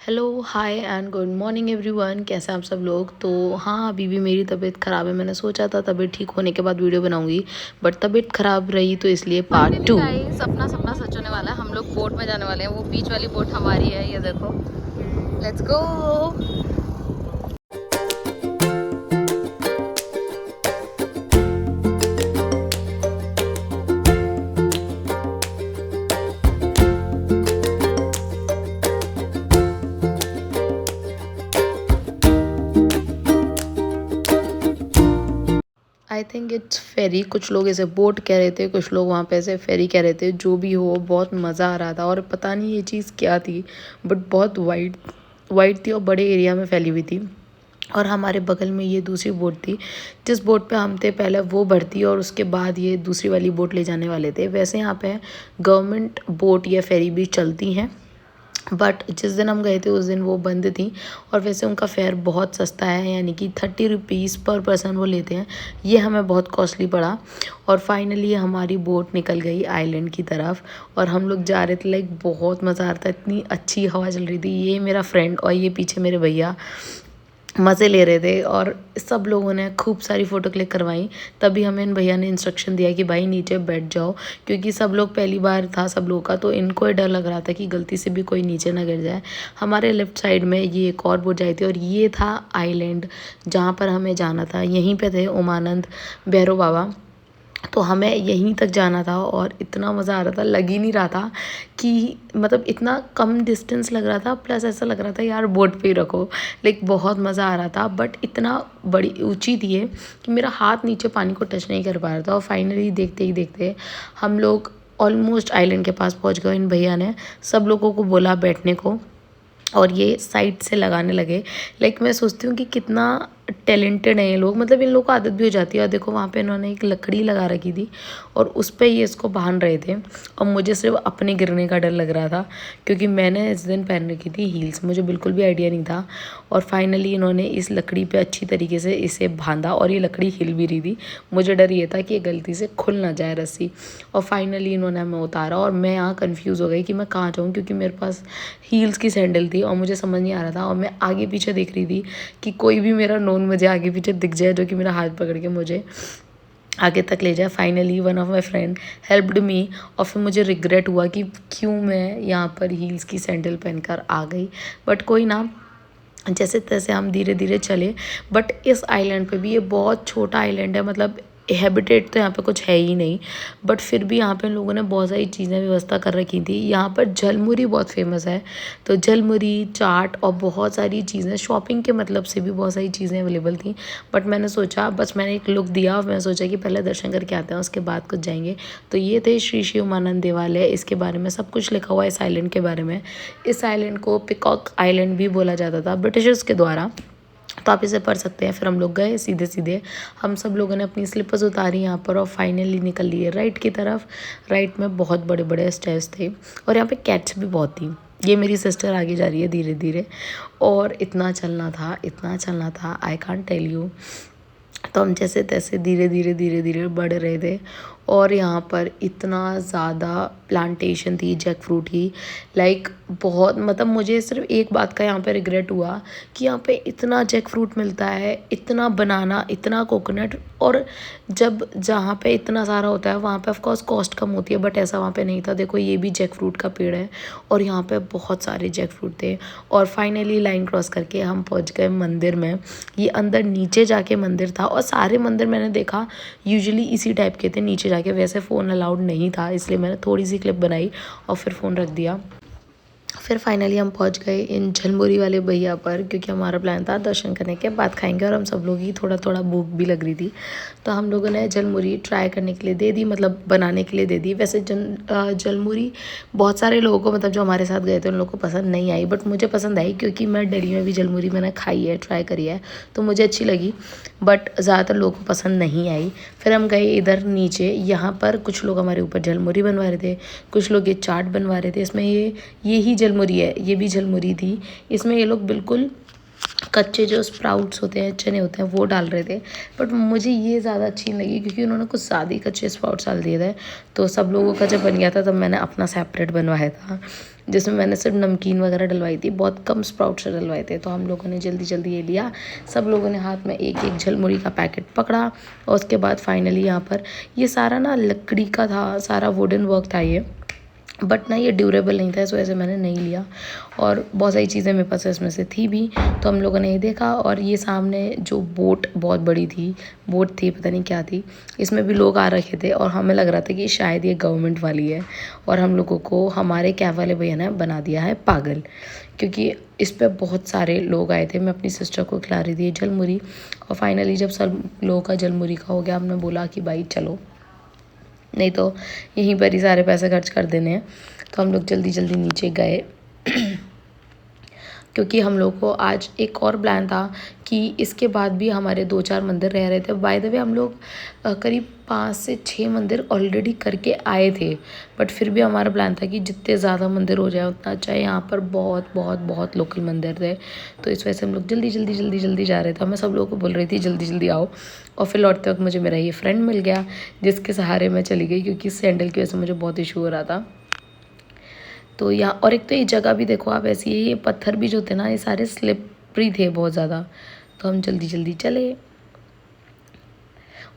Hello hi and good morning everyone. कैसे हैं आप सब लोग। तो हाँ, अभी भी मेरी तबीयत ख़राब है। मैंने सोचा था तबीयत ठीक होने के बाद वीडियो बनाऊंगी, बट तबीयत ख़राब रही तो इसलिए पार्ट टू। अपना सपना सच होने वाला है। हम लोग बोट में जाने वाले हैं। वो बीच वाली बोट हमारी है, ये देखो। Let's go. I think it's fairy. कुछ लोग इसे बोट कह रहे थे, कुछ लोग वहाँ पे ऐसे फेरी कह रहे थे। जो भी हो, बहुत मज़ा आ रहा था। और पता नहीं ये चीज़ क्या थी, बट बहुत वाइड वाइड थी और बड़े एरिया में फैली हुई थी। और हमारे बगल में ये दूसरी बोट थी। जिस बोट पे हम थे पहले वो बढ़ती और उसके बाद ये दूसरी वाली बोट ले जाने वाले थे। वैसे यहाँ पे गवर्नमेंट बोट या फेरी भी चलती हैं, बट जिस दिन हम गए थे उस दिन वो बंद थी। और वैसे उनका फेयर बहुत सस्ता है, यानी कि 30 रुपीज़ पर पर्सन वो लेते हैं। ये हमें बहुत कॉस्टली पड़ा। और फाइनली हमारी बोट निकल गई आइलैंड की तरफ और हम लोग जा रहे थे। लाइक बहुत मज़ा आ रहा था, इतनी अच्छी हवा चल रही थी। ये मेरा फ्रेंड और ये पीछे मेरे भैया मज़े ले रहे थे और सब लोगों ने खूब सारी फ़ोटो क्लिक करवाई। तभी हमें इन भैया ने इंस्ट्रक्शन दिया कि भाई नीचे बैठ जाओ, क्योंकि सब लोग पहली बार था सब लोगों का, तो इनको डर लग रहा था कि गलती से भी कोई नीचे ना गिर जाए। हमारे लेफ़्ट साइड में ये एक और बोट जाई थी और ये था आइलैंड जहाँ पर हमें जाना था। यहीं पे थे उमानंद भैरव बाबा, तो हमें यहीं तक जाना था। और इतना मज़ा आ रहा था, लग ही नहीं रहा था कि मतलब इतना कम डिस्टेंस लग रहा था, प्लस ऐसा लग रहा था यार बोट पे ही रखो। लाइक बहुत मज़ा आ रहा था, बट इतना बड़ी ऊंची थी ये कि मेरा हाथ नीचे पानी को टच नहीं कर पा रहा था। और फाइनली देखते ही देखते हम लोग ऑलमोस्ट आइलैंड के पास पहुंच गए। इन भैया ने सब लोगों को बोला बैठने को और ये साइड से लगाने लगे। लाइक मैं सोचती हूँ कि कितना टैलेंटेड है ये लोग, मतलब इन लोगों को आदत भी हो जाती है। और देखो वहाँ पे इन्होंने एक लकड़ी लगा रखी थी और उस पर ये इसको बांध रहे थे। और मुझे सिर्फ अपने गिरने का डर लग रहा था, क्योंकि मैंने इस दिन पहन रखी थी हील्स, मुझे बिल्कुल भी आइडिया नहीं था। और फाइनली इन्होंने इस लकड़ी पे अच्छी तरीके से इसे बांधा और ये लकड़ी हिल भी रही थी। मुझे डर ये था कि ये गलती से खुल ना जाए रस्सी। और फाइनली इन्होंने हमें उतारा और मैं यहाँ कन्फ्यूज़ हो गई कि मैं कहाँ जाऊँ, क्योंकि मेरे पास हील्स की सैंडल थी और मुझे समझ नहीं आ रहा था। और मैं आगे पीछे देख रही थी कि कोई भी मेरा नोन मुझे आगे पीछे दिख जाए जो कि मेरा हाथ पकड़ के मुझे आगे तक ले जाए। Finally one of my friend helped me. और फिर मुझे रिग्रेट हुआ कि क्यों मैं यहाँ पर हील्स की सैंडल पहनकर आ गई, बट कोई ना, जैसे तैसे हम धीरे धीरे चले। बट इस आइलैंड पे भी, ये बहुत छोटा आइलैंड है, मतलब हैबिटेट तो यहाँ पे कुछ है ही नहीं, बट फिर भी यहाँ पे इन लोगों ने बहुत सारी चीज़ें व्यवस्था कर रखी थी। यहाँ पर झलमुरी बहुत फेमस है, तो झलमुरी चाट और बहुत सारी चीज़ें शॉपिंग के मतलब से भी बहुत सारी चीज़ें अवेलेबल थी। बट मैंने सोचा, बस मैंने एक लुक दिया और मैंने सोचा कि पहले दर्शन करके आते हैं उसके बाद कुछ जाएंगे। तो ये थे श्री शिव उमानंद देवालय। इसके बारे में सब कुछ लिखा हुआ है इस आइलैंड के बारे में। इस आइलैंड को पिकॉक आइलैंड भी बोला जाता था ब्रिटिशर्स के द्वारा, तो आप इसे पढ़ सकते हैं। फिर हम लोग गए सीधे सीधे, हम सब लोगों ने अपनी स्लीपर्स उतारी यहाँ पर और फाइनली निकल लिए राइट की तरफ। राइट में बहुत बड़े बड़े स्टेयर्स थे और यहाँ पे कैट्स भी बहुत थी। ये मेरी सिस्टर आगे जा रही है धीरे धीरे, और इतना चलना था, इतना चलना था, आई कांट टेल यू। तो हम जैसे तैसे धीरे धीरे धीरे धीरे बढ़ रहे थे। और यहाँ पर इतना ज़्यादा प्लांटेशन थी जैक फ्रूट की, लाइक बहुत, मतलब मुझे सिर्फ एक बात का यहाँ पे रिग्रेट हुआ कि यहाँ पे इतना जैक फ्रूट मिलता है, इतना बनाना, इतना कोकोनट। और जब जहाँ पे इतना सारा होता है वहाँ पे ऑफ कोर्स कॉस्ट कम होती है, बट ऐसा वहाँ पे नहीं था। देखो ये भी जैक फ्रूट का पेड़ है और यहाँ पे बहुत सारे जैक फ्रूट थे। और फाइनली लाइन क्रॉस करके हम पहुँच गए मंदिर में। ये अंदर नीचे जाके मंदिर था, और सारे मंदिर मैंने देखा यूजुअली इसी टाइप के थे नीचे जाके। वैसे फ़ोन अलाउड नहीं था, इसलिए मैंने थोड़ी सी क्लिप बनाई और फिर फ़ोन रख दिया। फिर फाइनली हम पहुंच गए इन झलमुरी वाले भैया पर, क्योंकि हमारा प्लान था दर्शन करने के बाद खाएंगे। और हम सब लोग ही थोड़ा थोड़ा भूख भी लग रही थी, तो हम लोगों ने झलमुरी ट्राई करने के लिए दे दी, मतलब बनाने के लिए दे दी। वैसे झलमुरी बहुत सारे लोगों को, मतलब जो हमारे साथ गए थे उन लोगों को पसंद नहीं आई, बट मुझे पसंद आई, क्योंकि मैं दिल्ली में भी झलमुरी मैंने खाई है, ट्राई करी है, तो मुझे अच्छी लगी। बट ज़्यादातर लोगों को पसंद नहीं आई। फिर हम गए इधर नीचे, यहाँ पर कुछ लोग हमारे ऊपर झलमुरी बनवा रहे थे, कुछ लोग ये चाट बनवा रहे थे। इसमें ये ही झलमुरी है, ये भी झलमुरी थी। इसमें ये लोग बिल्कुल कच्चे जो स्प्राउट्स होते हैं, चने होते हैं, वो डाल रहे थे। बट मुझे ये ज़्यादा अच्छी नहीं लगी क्योंकि उन्होंने कुछ ज़्यादा ही कच्चे स्प्राउट्स डाल दिए थे। तो सब लोगों का जब बन गया था तब मैंने अपना सेपरेट बनवाया था, जिसमें मैंने सिर्फ नमकीन वगैरह डलवाई थी, बहुत कम स्प्राउट्स डलवाए थे। तो हम लोगों ने जल्दी जल्दी ये लिया, सब लोगों ने हाथ में एक एक झलमुड़ी का पैकेट पकड़ा। और उसके बाद फाइनली यहाँ पर ये सारा ना लकड़ी का था, सारा वुडन वर्क था ये, बट ना ये ड्यूरेबल नहीं था, इस वजह से मैंने नहीं लिया। और बहुत सारी चीज़ें मेरे पास इसमें से थी भी, तो हम लोगों ने ये देखा। और ये सामने जो बोट बहुत बड़ी थी, बोट थी, पता नहीं क्या थी, इसमें भी लोग आ रखे थे और हमें लग रहा था कि शायद ये गवर्नमेंट वाली है। और हम लोगों को हमारे कैब वाले भैया ने बना दिया है पागल, क्योंकि इस पर बहुत सारे लोग आए थे। मैं अपनी सिस्टर को खिला रही थी जलमुरी, और फाइनली जब सब लोगों का जलमुरी का हो गया, हमने बोला कि भाई चलो, नहीं तो यहीं पर ही सारे पैसे खर्च कर देने हैं। तो हम लोग जल्दी जल्दी नीचे गए क्योंकि हम लोग को आज एक और प्लान था कि इसके बाद भी हमारे 2-4 मंदिर रह रहे थे। बाय द वे हम लोग करीब 5 से 6 मंदिर ऑलरेडी करके आए थे, बट फिर भी हमारा प्लान था कि जितने ज़्यादा मंदिर हो जाए उतना अच्छा है। यहाँ पर बहुत बहुत बहुत लोकल मंदिर थे, तो इस वजह से हम लोग जल्दी जा रहे थे। मैं सब लोगों को बोल रही थी जल्दी जल्दी आओ। और फिर लौटते वक्त मुझे मेरा ये फ्रेंड मिल गया, जिसके सहारे मैं चली गई, क्योंकि सैंडल की वजह से मुझे बहुत इशू हो रहा था। तो यहाँ, और एक तो ये जगह भी देखो आप, ऐसी है, ये पत्थर भी जो थे ना, ये सारे स्लिपरी थे बहुत ज़्यादा। तो हम जल्दी जल्दी चले।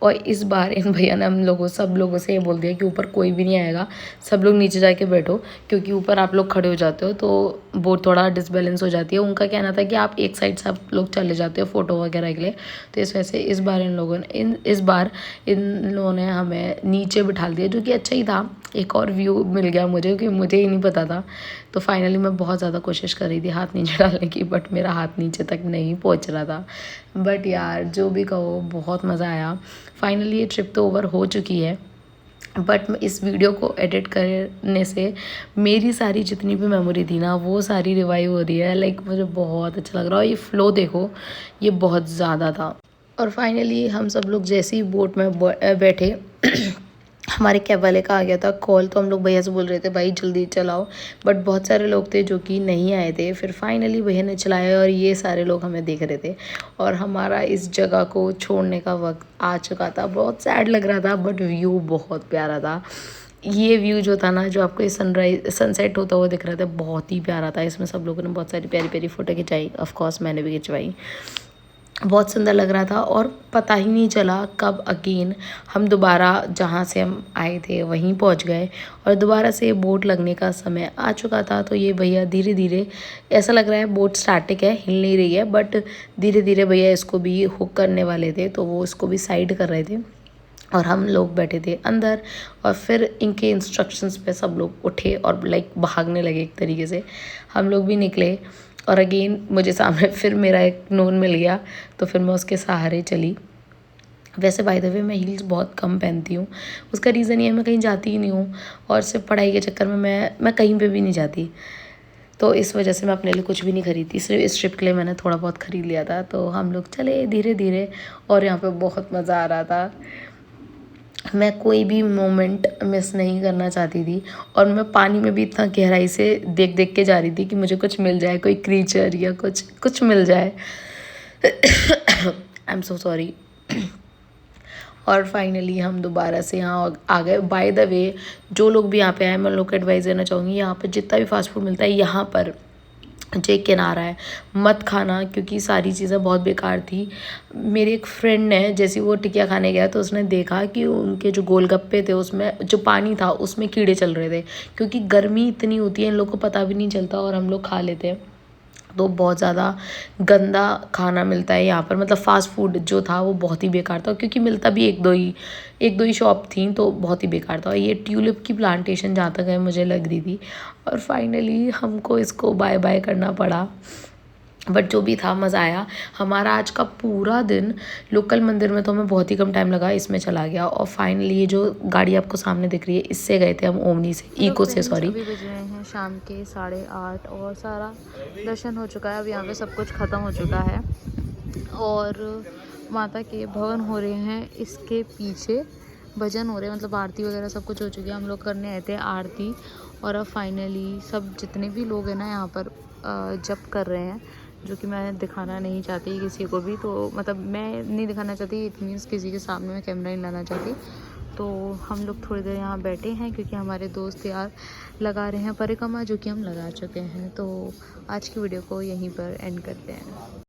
और इस बार इन भैया ने हम लोगों सब लोगों से ये बोल दिया कि ऊपर कोई भी नहीं आएगा, सब लोग नीचे जाके बैठो, क्योंकि ऊपर आप लोग खड़े हो जाते हो तो बोट थोड़ा डिसबैलेंस हो जाती है। उनका कहना था कि आप एक साइड से आप लोग चले जाते हो फ़ोटो वगैरह के लिए। तो इस वजह से इस बार इन लोगों ने हमें नीचे बिठा दिया, जो कि अच्छा ही था। एक और व्यू मिल गया मुझे, क्योंकि मुझे ही नहीं पता था। तो फाइनली मैं बहुत ज़्यादा कोशिश कर रही थी हाथ नीचे डालने की, बट मेरा हाथ नीचे तक नहीं पहुंच रहा था। बट यार जो भी कहो, बहुत मज़ा आया। फाइनली ये ट्रिप तो ओवर हो चुकी है, बट इस वीडियो को एडिट करने से मेरी सारी जितनी भी मेमोरी थी ना, वो सारी रिवाइव हो रही है। लाइक मुझे बहुत अच्छा लग रहा है। और ये फ़्लो देखो, ये बहुत ज़्यादा था। और फाइनली हम सब लोग जैसे ही बोट में बैठे हमारे कैब वाले का आ गया था कॉल, तो हम लोग भैया से बोल रहे थे भाई जल्दी चलाओ, बट बहुत सारे लोग थे जो कि नहीं आए थे। फिर फाइनली भैया ने चलाया और ये सारे लोग हमें देख रहे थे, और हमारा इस जगह को छोड़ने का वक्त आ चुका था। बहुत सैड लग रहा था, बट व्यू बहुत प्यारा था। ये व्यू जो था ना, जो आपको ये सनसेट होता हुआ दिख रहा था, बहुत ही प्यारा था। इसमें सब लोगों ने बहुत सारी प्यारी प्यारी फ़ोटो खिंचाई, ऑफकोर्स मैंने भी खिंचवाई। बहुत सुंदर लग रहा था, और पता ही नहीं चला कब अगेन हम दोबारा जहाँ से हम आए थे वहीं पहुँच गए, और दोबारा से बोट लगने का समय आ चुका था। तो ये भैया धीरे धीरे, ऐसा लग रहा है बोट स्टैटिक है, हिल नहीं रही है, बट धीरे धीरे भैया इसको भी हुक करने वाले थे, तो वो इसको भी साइड कर रहे थे। और हम लोग बैठे थे अंदर, और फिर इनके इंस्ट्रक्शंस पे सब लोग उठे और लाइक भागने लगे एक तरीके से। हम लोग भी निकले, और अगेन मुझे सामने फिर मेरा एक नोन मिल गया, तो फिर मैं उसके सहारे चली। वैसे बाय द वे मैं हील्स बहुत कम पहनती हूँ, उसका रीज़न ये है मैं कहीं जाती ही नहीं हूँ, और सिर्फ पढ़ाई के चक्कर में मैं कहीं पे भी नहीं जाती। तो इस वजह से मैं अपने लिए कुछ भी नहीं खरीदती, सिर्फ इस ट्रिप के लिए मैंने थोड़ा बहुत ख़रीद लिया था। तो हम लोग चले धीरे धीरे, और यहाँ पे बहुत मज़ा आ रहा था। मैं कोई भी मोमेंट मिस नहीं करना चाहती थी, और मैं पानी में भी इतना गहराई से देख देख के जा रही थी कि मुझे कुछ मिल जाए, कोई क्रीचर या कुछ मिल जाए। I am so sorry. और फाइनली हम दोबारा से यहाँ आ गए। बाय द वे जो लोग भी यहाँ पे आए, मैं लोग को एडवाइस देना चाहूँगी, यहाँ पर जितना भी फास्ट फूड मिलता है, यहाँ पर जो किनारा है मत खाना, क्योंकि सारी चीज़ें बहुत बेकार थी। मेरे एक फ्रेंड ने, जैसे वो टिकिया खाने गया, तो उसने देखा कि उनके जो गोलगप्पे थे उसमें जो पानी था उसमें कीड़े चल रहे थे, क्योंकि गर्मी इतनी होती है, इन लोग को पता भी नहीं चलता, और हम लोग खा लेते हैं। तो बहुत ज़्यादा गंदा खाना मिलता है यहाँ पर, मतलब फ़ास्ट फूड जो था वो बहुत ही बेकार था, क्योंकि मिलता भी एक दो ही शॉप थी, तो बहुत ही बेकार था। और ये ट्यूलिप की प्लांटेशन जहाँ तक है मुझे लग रही थी, और फाइनली हमको इसको बाय बाय करना पड़ा। बट जो भी था मज़ा आया। हमारा आज का पूरा दिन लोकल मंदिर में तो हमें बहुत ही कम टाइम लगा, इसमें चला गया। और फाइनली ये जो गाड़ी आपको सामने दिख रही है, इससे गए थे हम ओमनी से, इको से, सॉरी। अभी बज रहे हैं शाम के 8:30, और सारा दर्शन हो चुका है। अब यहाँ पे सब कुछ ख़त्म हो चुका है, और माता के भवन हो रहे हैं इसके पीछे, भजन हो रहे हैं, मतलब आरती वगैरह सब कुछ हो चुकी है। हम लोग करने आए थे आरती, और अब फाइनली सब जितने भी लोग हैं ना यहाँ पर जप कर रहे हैं, जो कि मैं दिखाना नहीं चाहती किसी को भी। तो मतलब मैं नहीं दिखाना चाहती, इट मीन्स किसी के सामने मैं कैमरा नहीं लाना चाहती। तो हम लोग थोड़ी देर यहाँ बैठे हैं क्योंकि हमारे दोस्त यार लगा रहे हैं परिक्रमा, जो कि हम लगा चुके हैं। तो आज की वीडियो को यहीं पर एंड करते हैं।